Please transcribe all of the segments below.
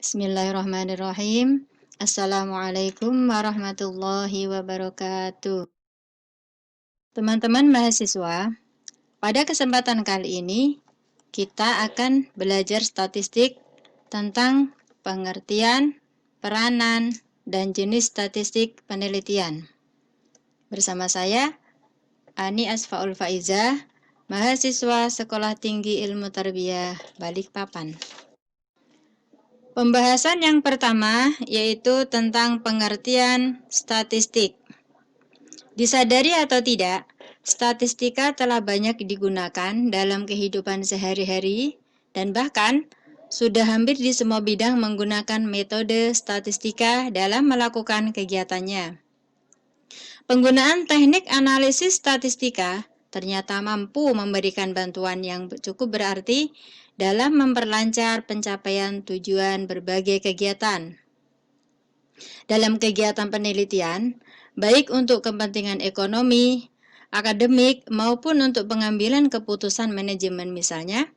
Bismillahirrahmanirrahim. Assalamualaikum warahmatullahi wabarakatuh. Teman-teman mahasiswa, pada kesempatan kali ini kita akan belajar statistik tentang pengertian, peranan, dan jenis statistik penelitian. Bersama saya, Ani Asfaul Faizah, mahasiswa Sekolah Tinggi Ilmu Tarbiyah Balikpapan. Pembahasan yang pertama yaitu tentang pengertian statistik. Disadari atau tidak, statistika telah banyak digunakan dalam kehidupan sehari-hari dan bahkan sudah hampir di semua bidang menggunakan metode statistika dalam melakukan kegiatannya. Penggunaan teknik analisis statistika ternyata mampu memberikan bantuan yang cukup berarti dalam memperlancar pencapaian tujuan berbagai kegiatan. Dalam kegiatan penelitian, baik untuk kepentingan ekonomi, akademik, maupun untuk pengambilan keputusan manajemen misalnya,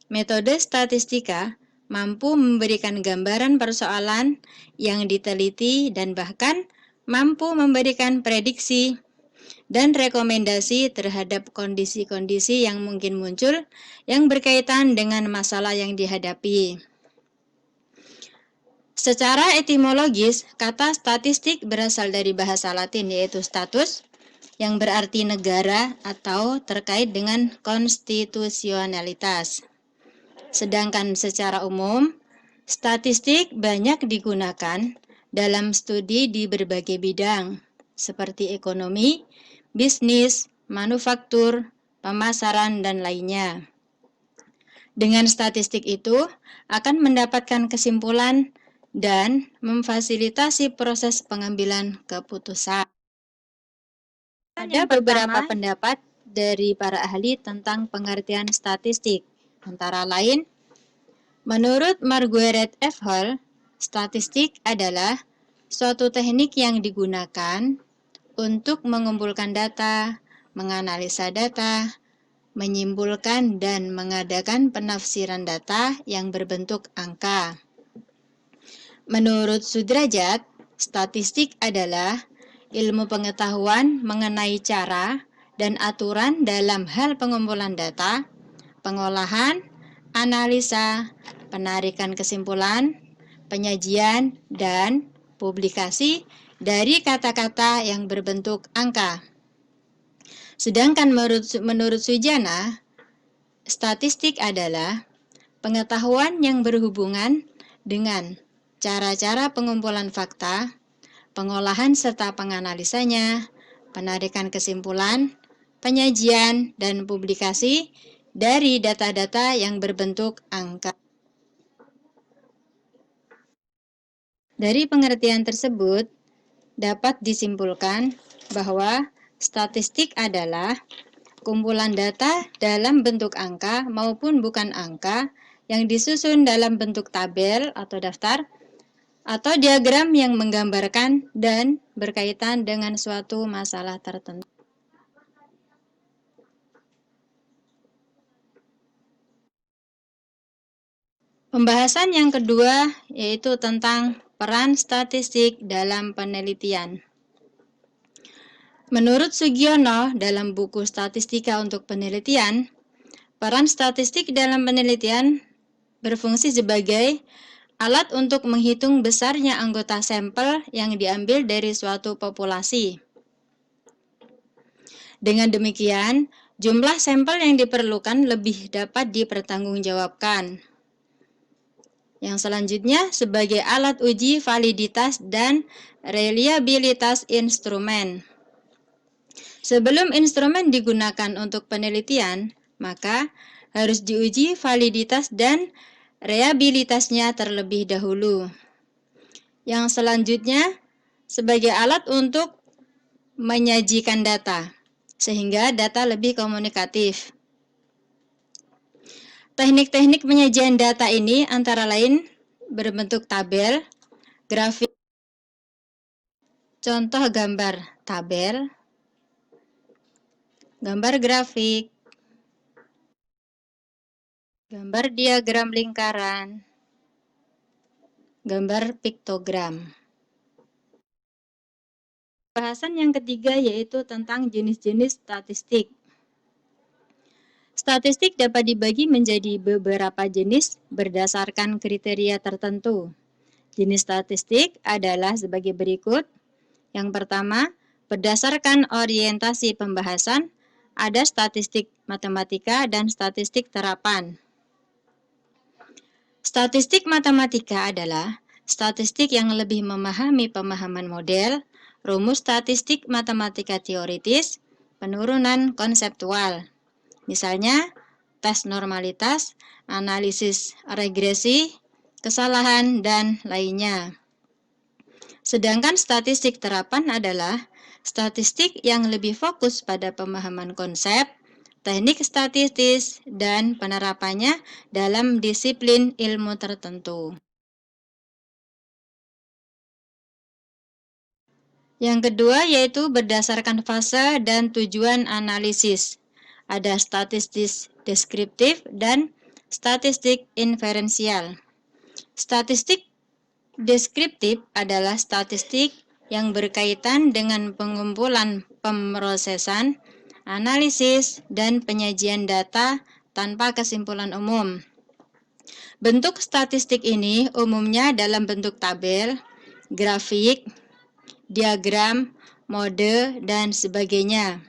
metode statistika mampu memberikan gambaran persoalan yang diteliti dan bahkan mampu memberikan prediksi dan rekomendasi terhadap kondisi-kondisi yang mungkin muncul yang berkaitan dengan masalah yang dihadapi. Secara etimologis, kata statistik berasal dari bahasa Latin yaitu status, yang berarti negara atau terkait dengan konstitusionalitas. Sedangkan secara umum, statistik banyak digunakan dalam studi di berbagai bidang, seperti ekonomi, bisnis, manufaktur, pemasaran, dan lainnya. Dengan statistik itu akan mendapatkan kesimpulan dan memfasilitasi proses pengambilan keputusan. Ada beberapa pendapat dari para ahli tentang pengertian statistik, antara lain, menurut Margaret F. Hall, statistik adalah suatu teknik yang digunakan untuk mengumpulkan data, menganalisa data, menyimpulkan dan mengadakan penafsiran data yang berbentuk angka. Menurut Sudrajat, statistik adalah ilmu pengetahuan mengenai cara dan aturan dalam hal pengumpulan data, pengolahan, analisa, penarikan kesimpulan, penyajian, dan publikasi dari kata-kata yang berbentuk angka. Sedangkan menurut Sujana, statistik adalah pengetahuan yang berhubungan dengan cara-cara pengumpulan fakta, pengolahan serta penganalisanya, penarikan kesimpulan, penyajian, dan publikasi dari data-data yang berbentuk angka. Dari pengertian tersebut, dapat disimpulkan bahwa statistik adalah kumpulan data dalam bentuk angka maupun bukan angka yang disusun dalam bentuk tabel atau daftar atau diagram yang menggambarkan dan berkaitan dengan suatu masalah tertentu. Pembahasan yang kedua yaitu tentang peran statistik dalam penelitian. Menurut Sugiono dalam buku Statistika untuk Penelitian, peran statistik dalam penelitian berfungsi sebagai alat untuk menghitung besarnya anggota sampel yang diambil dari suatu populasi. Dengan demikian, jumlah sampel yang diperlukan lebih dapat dipertanggungjawabkan. Yang selanjutnya sebagai alat uji validitas dan reliabilitas instrumen. Sebelum instrumen digunakan untuk penelitian, maka harus diuji validitas dan reliabilitasnya terlebih dahulu. Yang selanjutnya sebagai alat untuk menyajikan data, sehingga data lebih komunikatif. Teknik-teknik penyajian data ini antara lain berbentuk tabel, grafik, contoh gambar tabel, gambar grafik, gambar diagram lingkaran, gambar piktogram. Bahasan yang ketiga yaitu tentang jenis-jenis statistik. Statistik dapat dibagi menjadi beberapa jenis berdasarkan kriteria tertentu. Jenis statistik adalah sebagai berikut. Yang pertama, berdasarkan orientasi pembahasan, ada statistik matematika dan statistik terapan. Statistik matematika adalah statistik yang lebih memahami pemahaman model, rumus statistik matematika teoritis, penurunan konseptual. Misalnya, tes normalitas, analisis regresi, kesalahan, dan lainnya. Sedangkan statistik terapan adalah statistik yang lebih fokus pada pemahaman konsep, teknik statistis, dan penerapannya dalam disiplin ilmu tertentu. Yang kedua yaitu berdasarkan fase dan tujuan analisis. Ada statistik deskriptif dan statistik inferensial. Statistik deskriptif adalah statistik yang berkaitan dengan pengumpulan pemrosesan, analisis, dan penyajian data tanpa kesimpulan umum. Bentuk statistik ini umumnya dalam bentuk tabel, grafik, diagram, mode, dan sebagainya.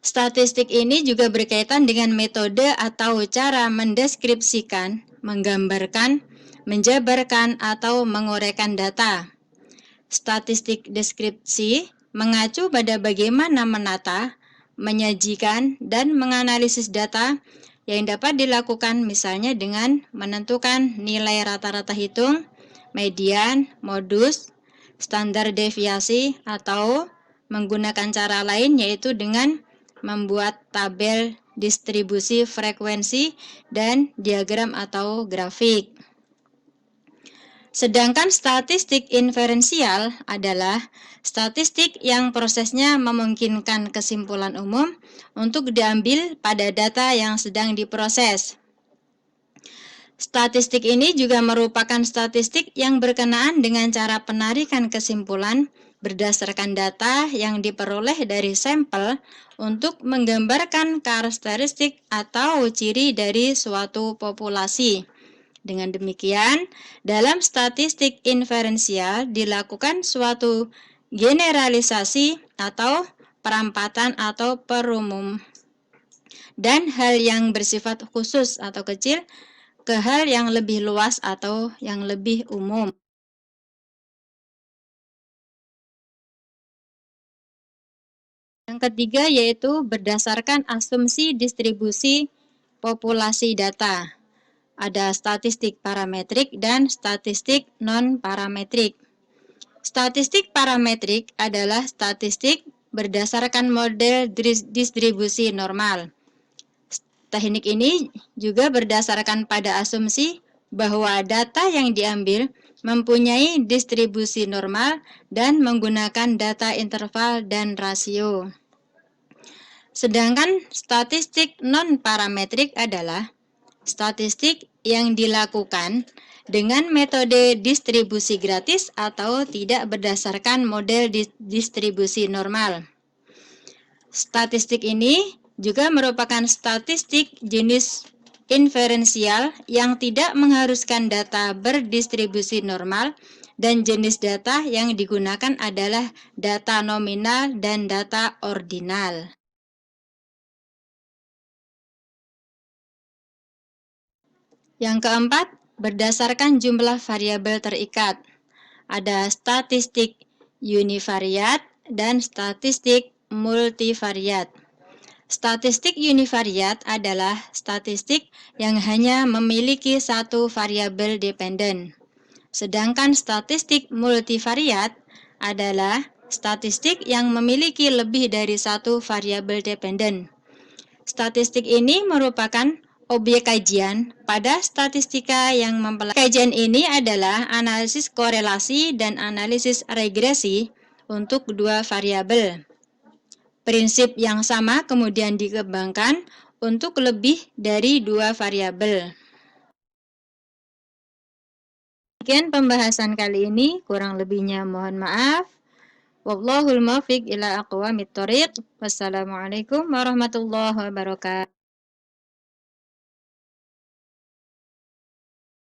Statistik ini juga berkaitan dengan metode atau cara mendeskripsikan, menggambarkan, menjabarkan, atau menguraikan data. Statistik deskripsi mengacu pada bagaimana menata, menyajikan, dan menganalisis data yang dapat dilakukan misalnya dengan menentukan nilai rata-rata hitung, median, modus, standar deviasi, atau menggunakan cara lain yaitu dengan membuat tabel distribusi frekuensi dan diagram atau grafik. Sedangkan statistik inferensial adalah statistik yang prosesnya memungkinkan kesimpulan umum untuk diambil pada data yang sedang diproses. Statistik ini juga merupakan statistik yang berkenaan dengan cara penarikan kesimpulan berdasarkan data yang diperoleh dari sampel untuk menggambarkan karakteristik atau ciri dari suatu populasi. Dengan demikian, dalam statistik inferensial dilakukan suatu generalisasi atau perampatan atau perumum dan hal yang bersifat khusus atau kecil ke hal yang lebih luas atau yang lebih umum. Yang ketiga yaitu berdasarkan asumsi distribusi populasi data. Ada statistik parametrik dan statistik non-parametrik. Statistik parametrik adalah statistik berdasarkan model distribusi normal. Teknik ini juga berdasarkan pada asumsi bahwa data yang diambil mempunyai distribusi normal dan menggunakan data interval dan rasio. Sedangkan statistik non-parametrik adalah statistik yang dilakukan dengan metode distribusi gratis atau tidak berdasarkan model distribusi normal. Statistik ini juga merupakan statistik jenis inferensial yang tidak mengharuskan data berdistribusi normal dan jenis data yang digunakan adalah data nominal dan data ordinal. Yang keempat, berdasarkan jumlah variabel terikat. Ada statistik univariat dan statistik multivariat. Statistik univariat adalah statistik yang hanya memiliki satu variabel dependen. Sedangkan statistik multivariat adalah statistik yang memiliki lebih dari satu variabel dependen. Statistik ini merupakan objek kajian pada statistika yang mempelajari. Kajian ini adalah analisis korelasi dan analisis regresi untuk dua variabel. Prinsip yang sama kemudian dikembangkan untuk lebih dari dua variabel. Demikian pembahasan kali ini, kurang lebihnya mohon maaf. Wallahul muwaffiq ila aqwamit thoriq. Wassalamualaikum warahmatullahi wabarakatuh.